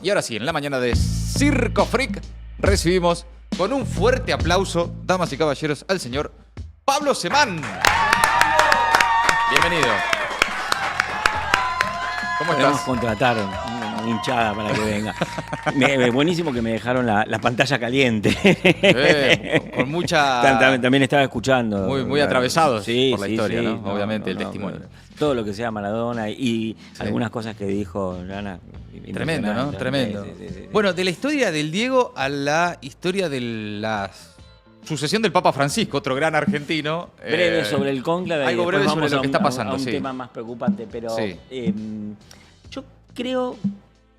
Y ahora sí, en la mañana de Circo Freak recibimos con un fuerte aplauso, damas y caballeros, al señor Pablo Semán. Bienvenido. ¿Cómo Podemos estás? contratar una hinchada para que venga. Buenísimo que me dejaron la pantalla caliente. Con mucha... También estaba escuchando. Muy atravesados Sí, por la sí, historia, sí. ¿no? Obviamente, el testimonio. Todo lo que sea Maradona y Sí. algunas cosas que dijo Lana. Tremendo, ¿no? Tremendo. Sí. Bueno, de la historia del Diego a la historia de la sucesión del Papa Francisco, otro gran argentino. Breve sobre el cónclave. Algo y breve después sobre vamos lo que está pasando, a un sí. tema más preocupante, pero Sí. yo creo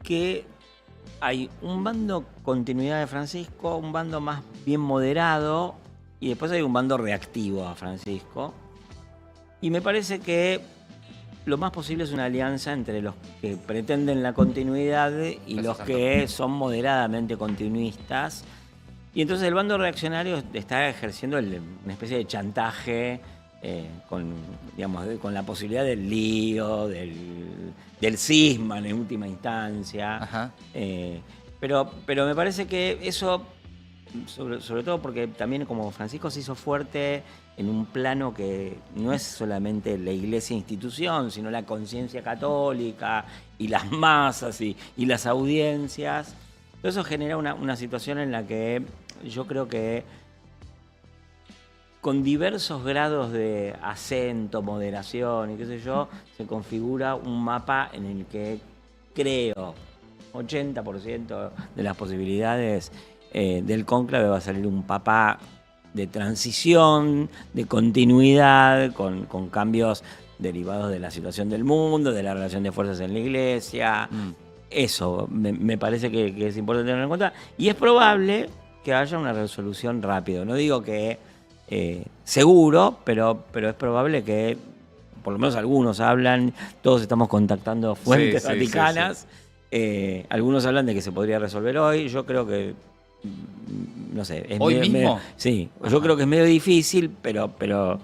que hay un bando continuidad de Francisco, un bando más bien moderado y después hay un bando reactivo a Francisco. Y me parece que lo más posible es una alianza entre los que pretenden la continuidad y los que son moderadamente continuistas. Y entonces el bando reaccionario está ejerciendo una especie de chantaje con la posibilidad del lío, del cisma en última instancia. Ajá. Pero me parece que eso, sobre todo porque también como Francisco se hizo fuerte en un plano que no es solamente la iglesia institución, sino la conciencia católica y las masas y las audiencias. Todo eso genera una situación en la que yo creo que con diversos grados de acento, moderación y qué sé yo, se configura un mapa en el que creo 80% de las posibilidades del cónclave va a salir un papa de transición, de continuidad, con cambios derivados de la situación del mundo, de la relación de fuerzas en la iglesia. Eso me parece que es importante tener en cuenta. Y es probable que haya una resolución rápido. No digo que seguro, pero es probable que, por lo menos algunos hablan, todos estamos contactando fuentes vaticanas. Sí. Algunos hablan de que se podría resolver hoy. Yo creo que, no sé. Es ¿Hoy mismo? Sí, yo creo que es medio difícil, pero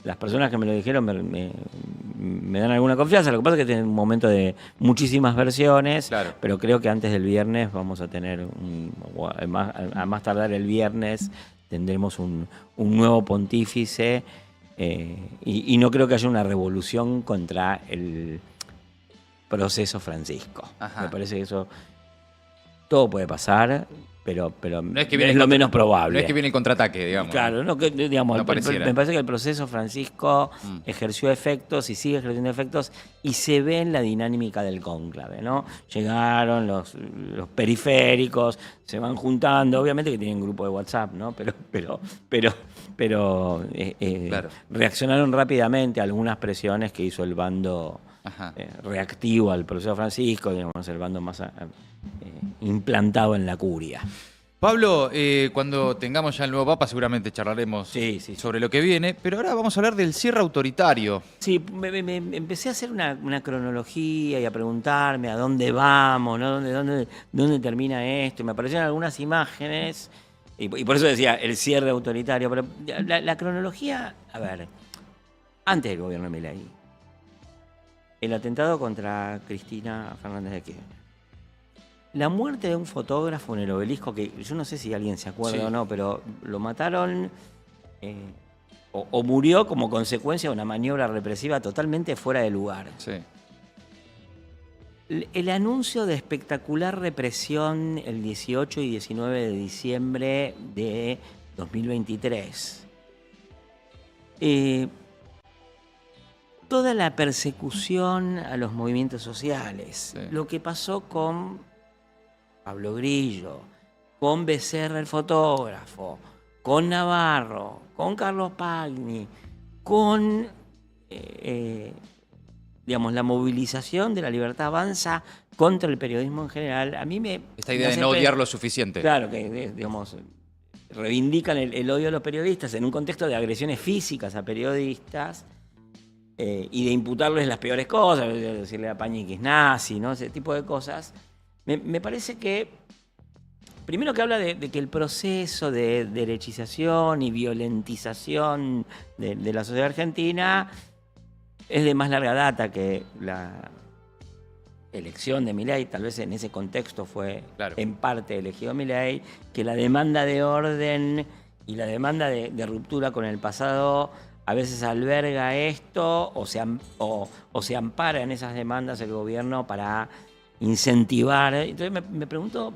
las personas que me lo dijeron me dan alguna confianza. Lo que pasa es que tienen un momento de muchísimas versiones, claro. Pero creo que antes del viernes vamos a tener, a más tardar el viernes, tendremos un nuevo pontífice y no creo que haya una revolución contra el proceso Francisco. Ajá. Me parece que eso todo puede pasar. Pero no es lo menos probable. No es que viene el contraataque, digamos. Claro, me parece que el proceso Francisco ejerció efectos y sigue ejerciendo efectos y se ve en la dinámica del cónclave, ¿no? Llegaron los periféricos, se van juntando, obviamente que tienen grupo de WhatsApp, ¿no? Pero claro. Reaccionaron rápidamente a algunas presiones que hizo el bando reactivo al proceso Francisco, digamos, el bando más implantado en la curia. Pablo, cuando tengamos ya el nuevo Papa seguramente charlaremos sobre lo que viene, pero ahora vamos a hablar del cierre autoritario. Sí, me empecé a hacer una cronología y a preguntarme a dónde vamos, ¿no? ¿Dónde termina esto? Y me aparecieron algunas imágenes y por eso decía el cierre autoritario, pero la cronología, a ver, antes del gobierno de Milei, el atentado contra Cristina Fernández de Kirchner. La muerte de un fotógrafo en el Obelisco, que yo no sé si alguien se acuerda o no, pero lo mataron o murió como consecuencia de una maniobra represiva totalmente fuera de lugar. Sí. El anuncio de espectacular represión el 18 y 19 de diciembre de 2023. Toda la persecución a los movimientos sociales. Sí. Lo que pasó con Pablo Grillo, con Becerra el fotógrafo, con Navarro, con Carlos Pagni, con la movilización de La Libertad Avanza contra el periodismo en general. A mí esta idea de no odiar lo suficiente. Claro, que reivindican el odio a los periodistas en un contexto de agresiones físicas a periodistas y de imputarles las peores cosas, decirle a Pañi que es nazi, ¿no? Ese tipo de cosas. Me parece que, primero que habla de que el proceso de derechización y violentización de la sociedad argentina es de más larga data que elección de Milei, tal vez en ese contexto fue Claro. en parte elegido Milei, que la demanda de orden y la demanda de ruptura con el pasado a veces alberga esto o se ampara en esas demandas el gobierno para incentivar. Entonces me pregunto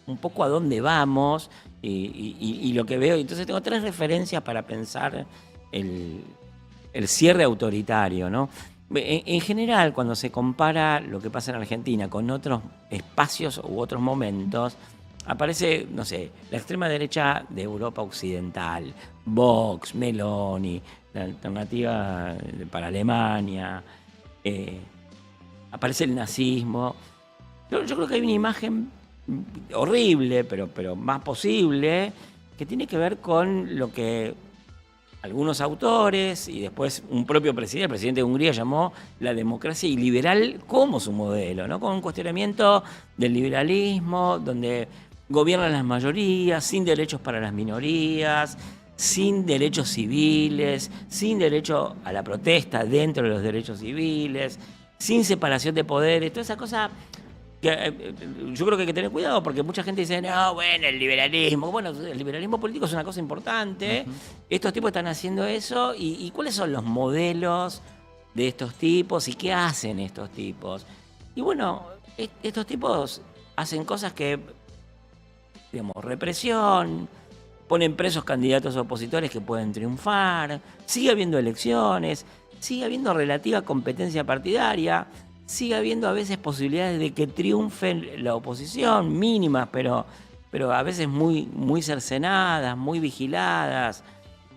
un poco a dónde vamos y lo que veo. Entonces tengo 3 referencias para pensar el cierre autoritario, ¿no? En general, cuando se compara lo que pasa en Argentina con otros espacios u otros momentos, aparece, no sé, la extrema derecha de Europa Occidental, Vox, Meloni, la alternativa para Alemania, aparece el nazismo. Yo creo que hay una imagen horrible, pero más posible, que tiene que ver con lo que algunos autores y después un propio presidente, el presidente de Hungría, llamó la democracia iliberal como su modelo, ¿no? Con un cuestionamiento del liberalismo, donde gobiernan las mayorías, sin derechos para las minorías, sin derechos civiles, sin derecho a la protesta dentro de los derechos civiles, sin separación de poderes, toda esa cosa que yo creo que hay que tener cuidado porque mucha gente dice, no, bueno, el liberalismo. Bueno, el liberalismo político es una cosa importante. Estos tipos están haciendo eso. ¿Y cuáles son los modelos de estos tipos y qué hacen estos tipos? Y bueno, estos tipos hacen cosas que, digamos, represión, ponen presos candidatos opositores que pueden triunfar, sigue habiendo elecciones, sigue habiendo relativa competencia partidaria, sigue habiendo a veces posibilidades de que triunfe la oposición, mínimas, pero a veces muy, muy cercenadas, muy vigiladas.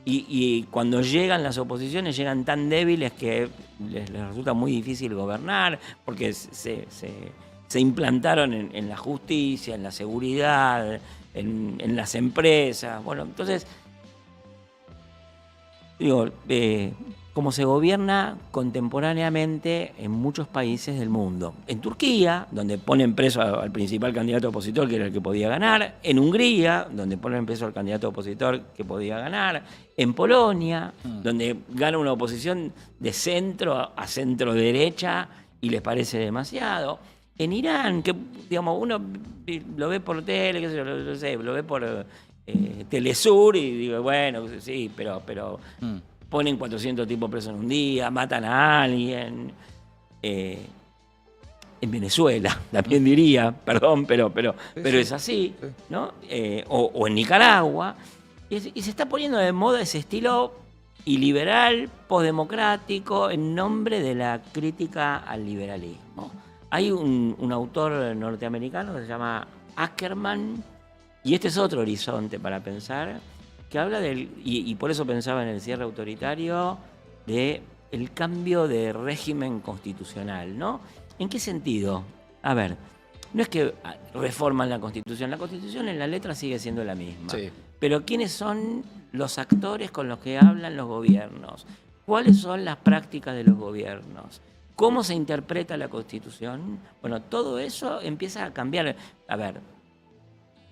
Y cuando llegan las oposiciones, llegan tan débiles que les resulta muy difícil gobernar, porque se implantaron en la justicia, en la seguridad, en las empresas. Bueno, entonces, digo, como se gobierna contemporáneamente en muchos países del mundo. En Turquía, donde ponen preso al principal candidato opositor, que era el que podía ganar. En Hungría, donde ponen preso al candidato opositor que podía ganar. En Polonia, donde gana una oposición de centro a centro derecha y les parece demasiado. En Irán, que digamos uno lo ve por tele, qué sé yo, lo ve por Telesur y digo, bueno, sí, pero ponen 400 tipos presos en un día, matan a alguien. En Venezuela, también diría, perdón, pero es así, ¿no? O en Nicaragua. Y se está poniendo de moda ese estilo iliberal, postdemocrático, en nombre de la crítica al liberalismo. Hay un autor norteamericano que se llama Ackerman, y este es otro horizonte para pensar, que habla y por eso pensaba en el cierre autoritario, de el cambio de régimen constitucional, ¿no? ¿En qué sentido? A ver, no es que reforman la Constitución en la letra sigue siendo la misma. Sí. Pero ¿quiénes son los actores con los que hablan los gobiernos? ¿Cuáles son las prácticas de los gobiernos? ¿Cómo se interpreta la Constitución? Bueno, todo eso empieza a cambiar. A ver,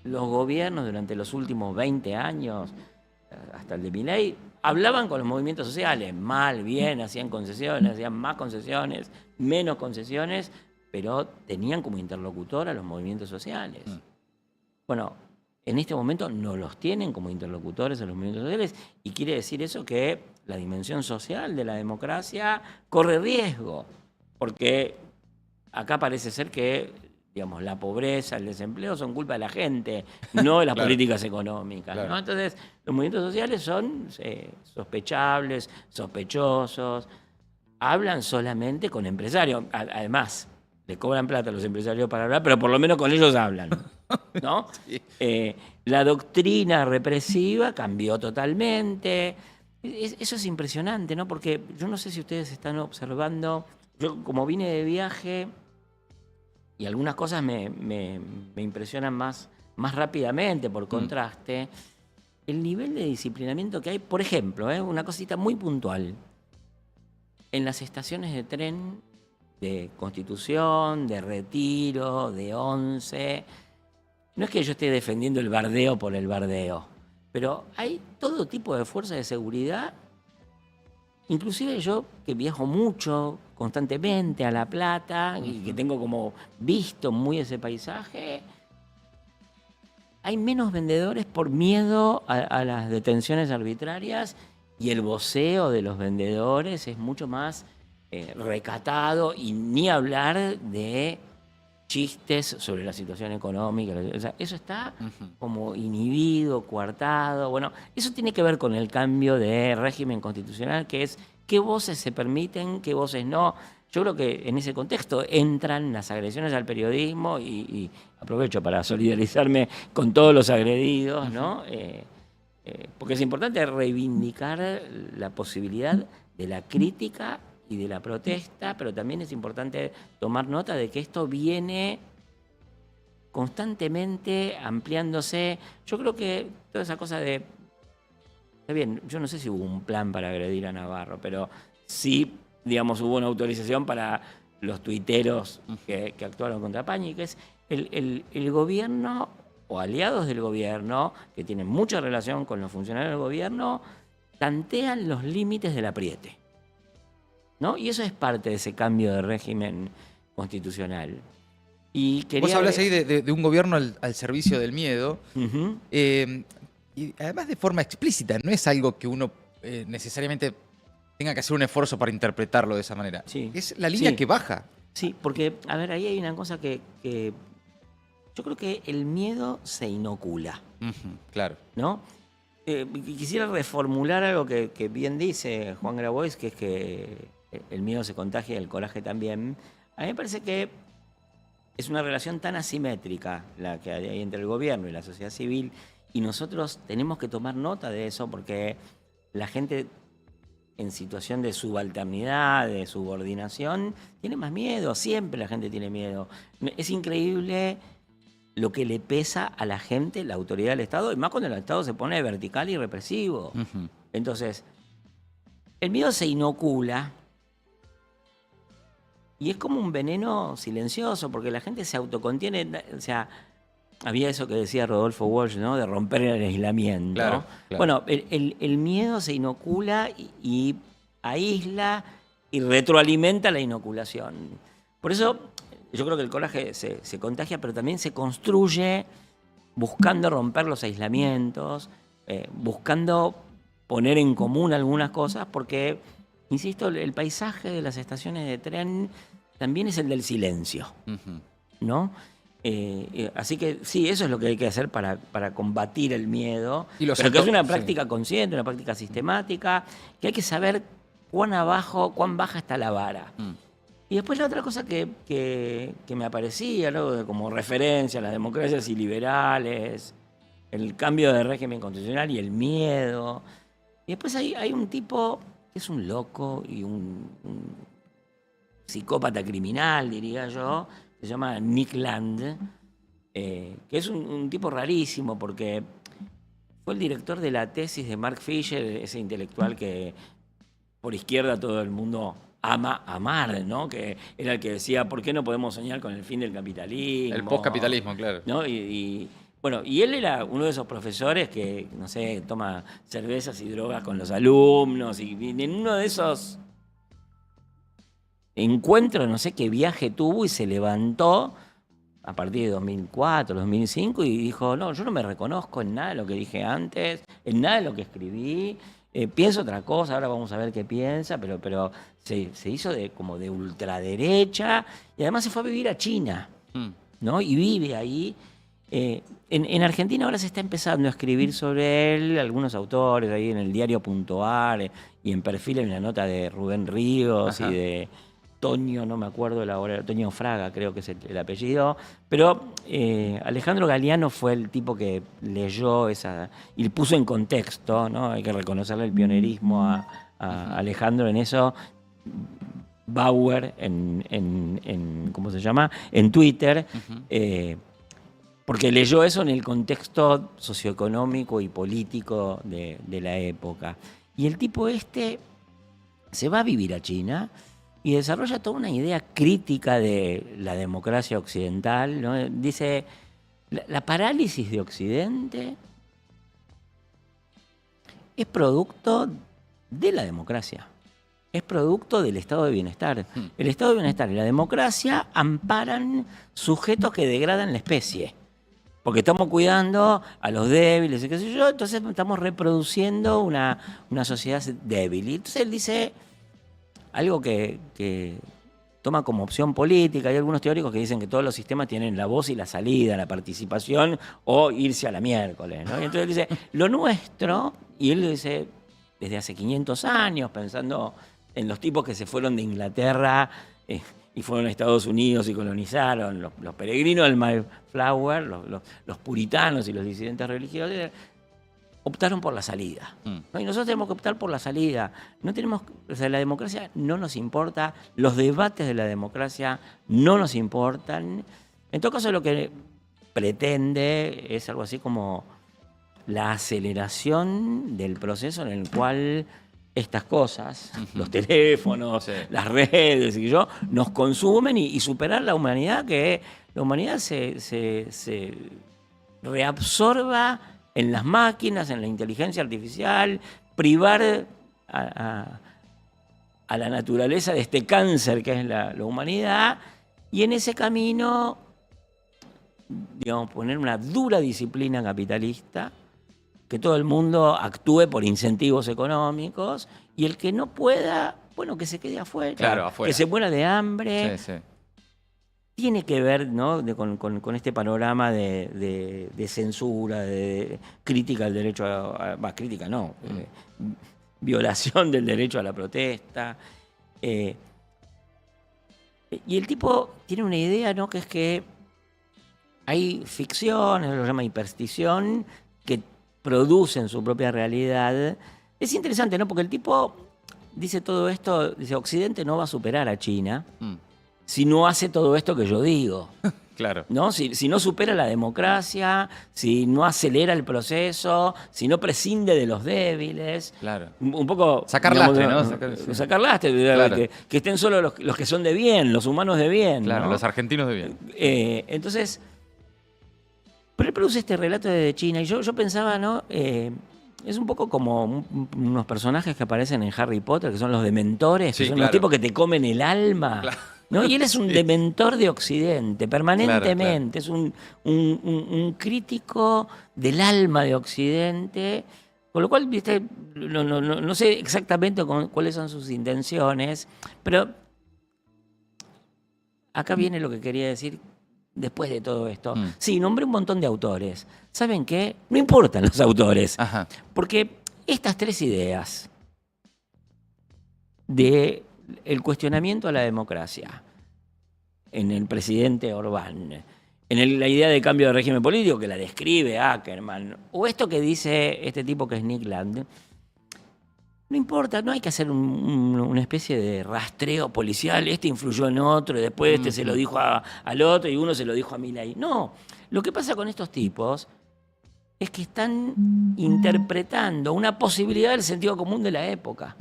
los gobiernos durante los últimos 20 años, hasta el de Milei, hablaban con los movimientos sociales, mal, bien, hacían concesiones, hacían más concesiones, menos concesiones, pero tenían como interlocutor a los movimientos sociales. Bueno, en este momento no los tienen como interlocutores a los movimientos sociales y quiere decir eso que la dimensión social de la democracia corre riesgo, porque acá parece ser que, digamos, la pobreza, el desempleo son culpa de la gente, no de las políticas económicas, ¿no? Entonces, los movimientos sociales son sospechables, sospechosos, hablan solamente con empresarios. Además, le cobran plata a los empresarios para hablar, pero por lo menos con ellos hablan, ¿no? Sí. La doctrina represiva cambió totalmente. Eso es impresionante, ¿no? Porque yo no sé si ustedes están observando, yo como vine de viaje y algunas cosas me impresionan más rápidamente por contraste, el nivel de disciplinamiento que hay, por ejemplo, una cosita muy puntual, en las estaciones de tren de Constitución, de Retiro, de Once. No es que yo esté defendiendo el bardeo por el bardeo, pero hay todo tipo de fuerzas de seguridad. Inclusive yo, que viajo mucho constantemente a La Plata y que tengo como visto muy ese paisaje, hay menos vendedores por miedo a las detenciones arbitrarias y el voceo de los vendedores es mucho más recatado y ni hablar de chistes sobre la situación económica. O sea, eso está como inhibido, coartado. Bueno, eso tiene que ver con el cambio de régimen constitucional, que es qué voces se permiten, qué voces no. Yo creo que en ese contexto entran las agresiones al periodismo y aprovecho para solidarizarme con todos los agredidos, ¿no? Porque es importante reivindicar la posibilidad de la crítica y de la protesta, pero también es importante tomar nota de que esto viene constantemente ampliándose. Yo creo que toda esa cosa de... Está bien, yo no sé si hubo un plan para agredir a Navarro, pero sí, digamos, hubo una autorización para los tuiteros que actuaron contra Pañi, que es el gobierno o aliados del gobierno, que tienen mucha relación con los funcionarios del gobierno, tantean los límites del apriete, ¿no? Y eso es parte de ese cambio de régimen constitucional. Y Vos hablás ahí de un gobierno al servicio del miedo, y además de forma explícita, no es algo que uno necesariamente tenga que hacer un esfuerzo para interpretarlo de esa manera. Sí. Es la línea que baja. Sí, porque, a ver, ahí hay una cosa que yo creo que el miedo se inocula, Claro. ¿no? Quisiera reformular algo que bien dice Juan Grabois, que es que el miedo se contagia y el coraje también. A mí me parece que es una relación tan asimétrica la que hay entre el gobierno y la sociedad civil, y nosotros tenemos que tomar nota de eso porque la gente en situación de subalternidad, de subordinación, tiene más miedo. Siempre la gente tiene miedo. Es increíble lo que le pesa a la gente la autoridad del Estado, y más cuando el Estado se pone vertical y represivo. Entonces, el miedo se inocula y es como un veneno silencioso, porque la gente se autocontiene. O sea, había eso que decía Rodolfo Walsh, ¿no? De romper el aislamiento. Claro. Bueno, el miedo se inocula y aísla y retroalimenta la inoculación. Por eso yo creo que el coraje se contagia, pero también se construye buscando romper los aislamientos, buscando poner en común algunas cosas, porque, insisto, el paisaje de las estaciones de tren también es el del silencio, ¿no? Así que sí, eso es lo que hay que hacer para combatir el miedo, pero que es una práctica consciente, una práctica sistemática, que hay que saber cuán baja está la vara. Y después la otra cosa que me aparecía, ¿no? Como referencia a las democracias iliberales, el cambio de régimen constitucional y el miedo. Y después hay un tipo que es un loco y un psicópata criminal, diría yo, se llama Nick Land, que es un tipo rarísimo porque fue el director de la tesis de Mark Fisher, ese intelectual que por izquierda todo el mundo ama amar, ¿no? Que era el que decía, ¿por qué no podemos soñar con el fin del capitalismo? El postcapitalismo, claro. ¿No? Bueno, y él era uno de esos profesores que, no sé, toma cervezas y drogas con los alumnos, y en uno de esos encuentros, no sé qué viaje tuvo, y se levantó a partir de 2004, 2005, y dijo, no, yo no me reconozco en nada de lo que dije antes, en nada de lo que escribí, pienso otra cosa, ahora vamos a ver qué piensa, pero se hizo como de ultraderecha, y además se fue a vivir a China, ¿no? Y vive ahí. En Argentina ahora se está empezando a escribir sobre él, algunos autores ahí en el diario.ar, y en Perfil hay una nota de Rubén Ríos. Ajá. Y de Toño, no me acuerdo la hora, Toño Fraga creo que es el apellido, pero Alejandro Galeano fue el tipo que leyó esa y puso en contexto, ¿no? Hay que reconocerle el pionerismo a Alejandro en eso. Bauer en ¿cómo se llama? En Twitter, porque leyó eso en el contexto socioeconómico y político de la época. Y el tipo se va a vivir a China y desarrolla toda una idea crítica de la democracia occidental, ¿no? Dice, la parálisis de Occidente es producto de la democracia. es producto del estado de bienestar. El estado de bienestar y la democracia amparan sujetos que degradan la especie. Porque estamos cuidando a los débiles y qué sé yo, entonces estamos reproduciendo una sociedad débil. Y entonces él dice algo que toma como opción política. Hay algunos teóricos que dicen que todos los sistemas tienen la voz y la salida, la participación o irse a la miércoles, ¿no? Y entonces él dice, lo nuestro, y él dice, desde hace 500 años, pensando en los tipos que se fueron de Inglaterra y fueron a Estados Unidos y colonizaron, los peregrinos del Mayflower, los puritanos y los disidentes religiosos, optaron por la salida. ¿No? Y nosotros tenemos que optar por la salida. No tenemos, o sea, la democracia no nos importa, los debates de la democracia no nos importan. En todo caso, lo que pretende es algo así como la aceleración del proceso en el cual estas cosas, los teléfonos, Sí. las redes, y yo, nos consumen y superar la humanidad, que la humanidad se reabsorba en las máquinas, en la inteligencia artificial, privar a la naturaleza de este cáncer que es la humanidad, y en ese camino, digamos, poner una dura disciplina capitalista, que todo el mundo actúe por incentivos económicos, y el que no pueda, bueno, que se quede afuera, Claro, afuera. que se muera de hambre. Sí, sí. Tiene que ver, ¿no?, con este panorama de censura, de crítica al derecho crítica no, violación del derecho a la protesta. Y el tipo tiene una idea, ¿no?, que es que hay ficciones, lo llama hiperstición, que producen su propia realidad. Es interesante, ¿no?, porque el tipo dice todo esto, dice, Occidente no va a superar a China si no hace todo esto que yo digo. Claro. ¿No? Si no supera la democracia, si no acelera el proceso, si no prescinde de los débiles. Claro. Un poco... Sacar digamos, lastre, ¿no? Sacar lastre, Claro. que estén solo los que son de bien, los humanos de bien. Claro, ¿no? los argentinos de bien. Entonces, pero él produce este relato de China y yo pensaba, ¿no? Es un poco como unos personajes que aparecen en Harry Potter, que son los dementores, Sí, que son claro. los tipos que te comen el alma. Claro. ¿No? Y él es un dementor de Occidente, permanentemente. Claro. Es un crítico del alma de Occidente, con lo cual, ¿viste? No sé exactamente cuáles son sus intenciones, pero acá viene lo que quería decir después de todo esto. Sí, nombré un montón de autores. ¿Saben qué? No importan los autores, Ajá. porque estas tres ideas de el cuestionamiento a la democracia en el presidente Orbán, la idea de cambio de régimen político que la describe Ackerman, o esto que dice este tipo que es Nick Land, no importa, no hay que hacer una especie de rastreo policial, este influyó en otro, y después este se lo dijo al otro y uno se lo dijo a Milei. No, lo que pasa con estos tipos es que están interpretando una posibilidad del sentido común de la época.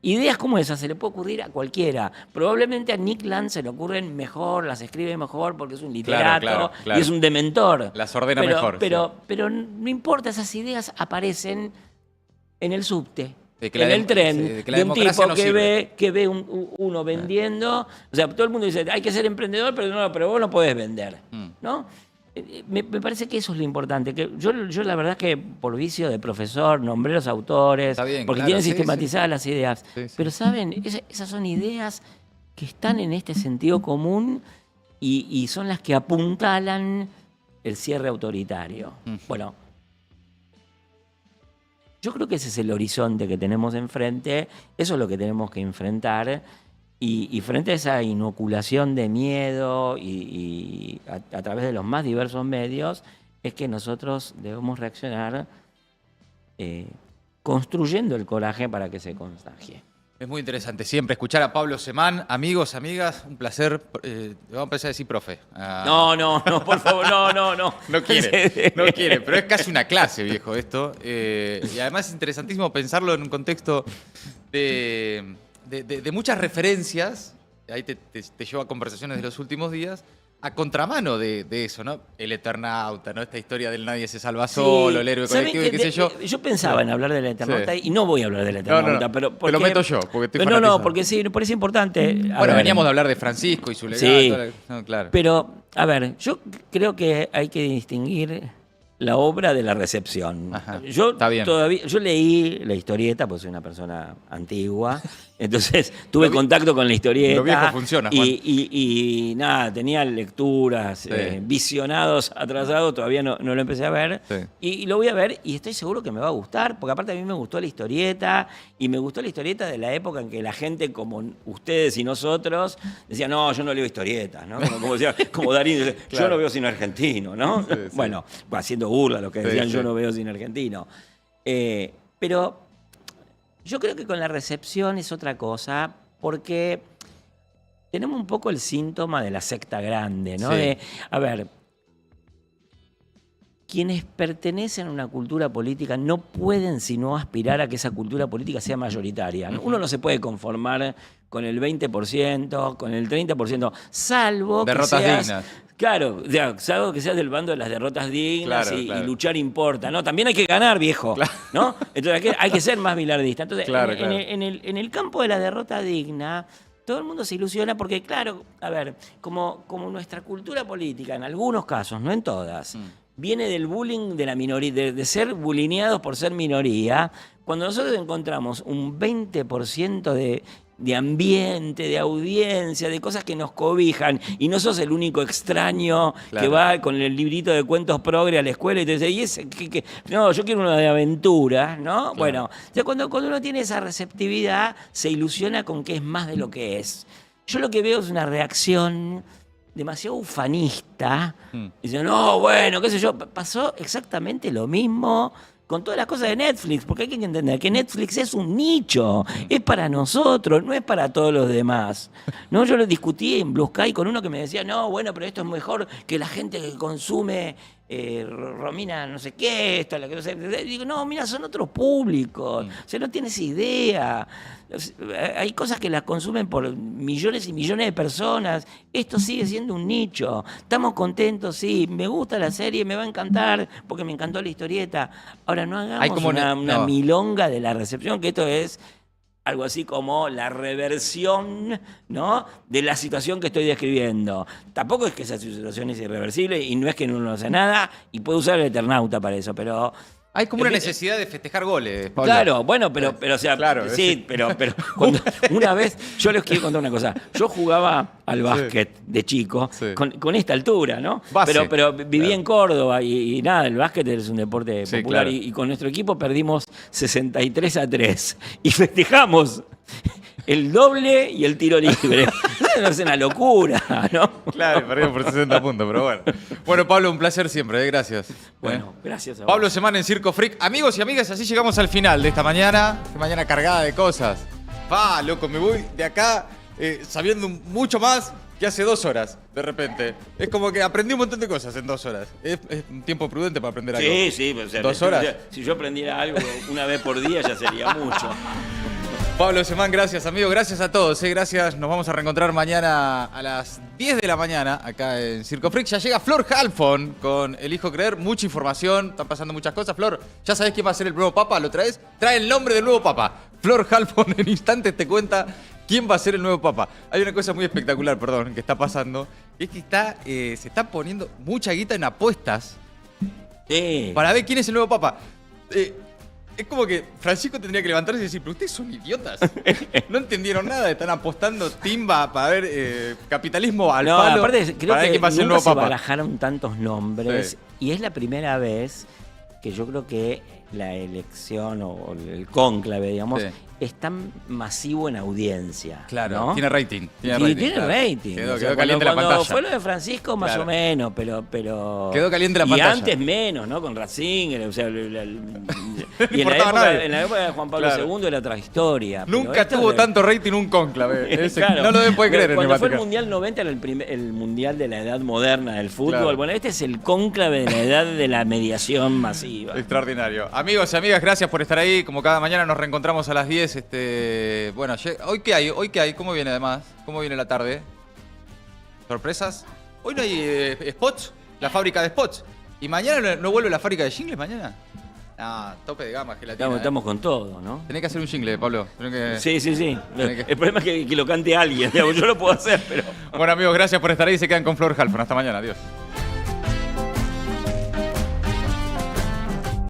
Ideas como esas se le puede ocurrir a cualquiera. Probablemente a Nick Land se le ocurren mejor, las escribe mejor porque es un literato Claro. y es un dementor. Las ordena pero, mejor. Pero no importa, esas ideas aparecen en el subte, De que la en el dem- tren, sí, de que la de un democracia tipo no que sirve. ve uno vendiendo. O sea, todo el mundo dice, hay que ser emprendedor, pero vos no podés vender. ¿No? Me parece que eso es lo importante. Que yo la verdad que por vicio de profesor nombré los autores, Está bien, porque claro, tienen sí, sistematizadas las ideas. Sí, sí. Pero saben, esas son ideas que están en este sentido común y son las que apuntalan el cierre autoritario. Bueno, yo creo que ese es el horizonte que tenemos enfrente, eso es lo que tenemos que enfrentar. Y frente a esa inoculación de miedo y a través de los más diversos medios, es que nosotros debemos reaccionar construyendo el coraje para que se contagie. Es muy interesante siempre escuchar a Pablo Semán. Amigos, amigas, un placer. Vamos a empezar a decir profe. No, por favor, no. No quiere, pero es casi una clase, viejo, esto. Y además es interesantísimo pensarlo en un contexto de muchas referencias, ahí te llevo a conversaciones de los últimos días, a contramano de eso, ¿no? El Eternauta, ¿no? Esta historia del nadie se salva solo, el héroe colectivo y qué sé yo. Yo pensaba en hablar del Eternauta y no voy a hablar del Eternauta. No. Pero te lo meto yo, porque estoy fanatizado. No, porque sí, me parece importante. Bueno, veníamos de hablar de Francisco y su legado. Sí, No, claro. pero, a ver, yo creo que hay que distinguir la obra de la recepción. Ajá, Yo está bien. yo leí la historieta, pues soy una persona antigua, entonces tuve contacto con la historieta. Lo viejo funciona, Juan. Y nada, tenía lecturas, Sí. visionados, atrasados, todavía no lo empecé a ver. Sí. Y lo voy a ver y estoy seguro que me va a gustar, porque aparte a mí me gustó la historieta, y me gustó la historieta de la época en que la gente como ustedes y nosotros decía, no, yo no leo historietas, ¿no? Como Darín, yo Claro. no veo cine argentino, ¿no? Sí, sí. Bueno, haciendo burla lo que decían, Sí, yo sí. no veo cine argentino. Pero yo creo que con la recepción es otra cosa, porque tenemos un poco el síntoma de la secta grande, ¿no? Sí. A ver, quienes pertenecen a una cultura política no pueden sino aspirar a que esa cultura política sea mayoritaria, ¿no? Uno no se puede conformar con el 20%, con el 30%, salvo Derrotas que seas... dignas. Claro, salvo que seas del bando de las derrotas dignas Claro, y claro. luchar importa, ¿no? También hay que ganar, viejo, Claro. ¿no? Entonces hay que ser más bilardista. Entonces, Claro, en, claro. en el campo de la derrota digna, todo el mundo se ilusiona porque, claro, a ver, como nuestra cultura política, en algunos casos, no en todas, viene del bullying de la minoría, de ser bulineados por ser minoría, cuando nosotros encontramos un 20% de ambiente, de audiencia, de cosas que nos cobijan, y no sos el único extraño que Claro. va con el librito de cuentos progre a la escuela y te dice, ¿y ese qué? No, yo quiero uno de aventura, ¿no? Claro. Bueno, o sea, cuando uno tiene esa receptividad, se ilusiona con que es más de lo que es. Yo lo que veo es una reacción demasiado ufanista. Dicen, no, bueno, qué sé yo. Pasó exactamente lo mismo con todas las cosas de Netflix, porque hay que entender que Netflix es un nicho, es para nosotros, no es para todos los demás. ¿No? Yo lo discutí en Blue Sky con uno que me decía, no, bueno, pero esto es mejor que la gente que consume Romina no sé qué, esto, la que no sé. Digo, no, mira, son otros públicos, o sea, no tienes idea. Hay cosas que las consumen por millones y millones de personas. Esto sigue siendo un nicho. Estamos contentos, sí. Me gusta la serie, me va a encantar porque me encantó la historieta. Ahora, no hagamos Hay como una no. milonga de la recepción, que esto es algo así como la reversión, ¿no?, de la situación que estoy describiendo. Tampoco es que esa situación es irreversible y no es que uno no hace nada y puede usar el Eternauta para eso, pero... Hay como una necesidad de festejar goles, Pablo. Claro, bueno, pero o sea, Claro, sí, pero cuando, una vez, yo les quiero contar una cosa. Yo jugaba al básquet de chico, Sí. con esta altura, ¿no? Base. Pero viví Claro. en Córdoba y nada, el básquet es un deporte Sí, popular claro. y con nuestro equipo perdimos 63-3 y festejamos el doble y el tiro libre. Es una locura, ¿no? Claro, perdimos por 60 puntos, pero bueno. Bueno, Pablo, un placer siempre, gracias. Bueno, gracias a vos. Pablo Semana en Circo Freak. Amigos y amigas, así llegamos al final de esta mañana. Esta mañana cargada de cosas. Loco, me voy de acá sabiendo mucho más que hace 2 horas, de repente. Es como que aprendí un montón de cosas en 2 horas. Es un tiempo prudente para aprender algo. Sí, sí. O sea, 2 horas. Si yo aprendiera algo una vez por día ya sería mucho. Pablo Semán, gracias, amigo. Gracias a todos. Gracias. Nos vamos a reencontrar mañana a las 10 de la mañana acá en Circo Freak. Ya llega Flor Halfon con Elijo Creer. Mucha información. Están pasando muchas cosas. Flor, ¿ya sabés quién va a ser el nuevo papa? ¿Lo traes? Trae el nombre del nuevo papa. Flor Halfon en instantes te cuenta quién va a ser el nuevo papa. Hay una cosa muy espectacular, perdón, que está pasando. Es que se está poniendo mucha guita en apuestas Sí. para ver quién es el nuevo papa. Es como que Francisco tendría que levantarse y decir, pero ustedes son idiotas. No entendieron nada, están apostando timba para ver capitalismo al No, palo. aparte creo para ver que quién va a ser el nunca nuevo se papa. barajaron tantos nombres Sí. y es la primera vez que yo creo que la elección o el cónclave, digamos, Sí. es tan masivo en audiencia. Claro, ¿no? tiene rating. Sí, rating, tiene claro. rating. Quedó, O sea, quedó caliente la cuando pantalla. fue lo de Francisco, más Claro. o menos, pero... Quedó caliente la y pantalla. antes menos, ¿no? Con Ratzinger, o sea... y en importaba nadie. la época de Juan Pablo Claro. II era otra historia. pero Nunca esto tuvo de- tanto rating un cónclave. Claro. No lo deben poder creer en el Cuando fue el Vaticano. Mundial 90 era el Mundial de la edad moderna del fútbol. Claro. Bueno, este es el cónclave de la edad de la mediación masiva. Extraordinario. Amigos y amigas, gracias por estar ahí. Como cada mañana nos reencontramos a las 10. Bueno, ¿hoy qué hay? ¿Hoy qué hay? ¿Cómo viene además? ¿Cómo viene la tarde? ¿Sorpresas? Hoy no hay spots, la fábrica de spots. ¿Y mañana no vuelve la fábrica de jingles mañana? Ah, tope de gama, gelatina. Estamos con todo, ¿no? Tenés que hacer un jingle, Pablo. Sí. Tenés que- El problema es que lo cante alguien. Digamos, yo lo puedo hacer, pero... Bueno, amigos, gracias por estar ahí. Se quedan con Flor Halfon. Hasta mañana. Adiós.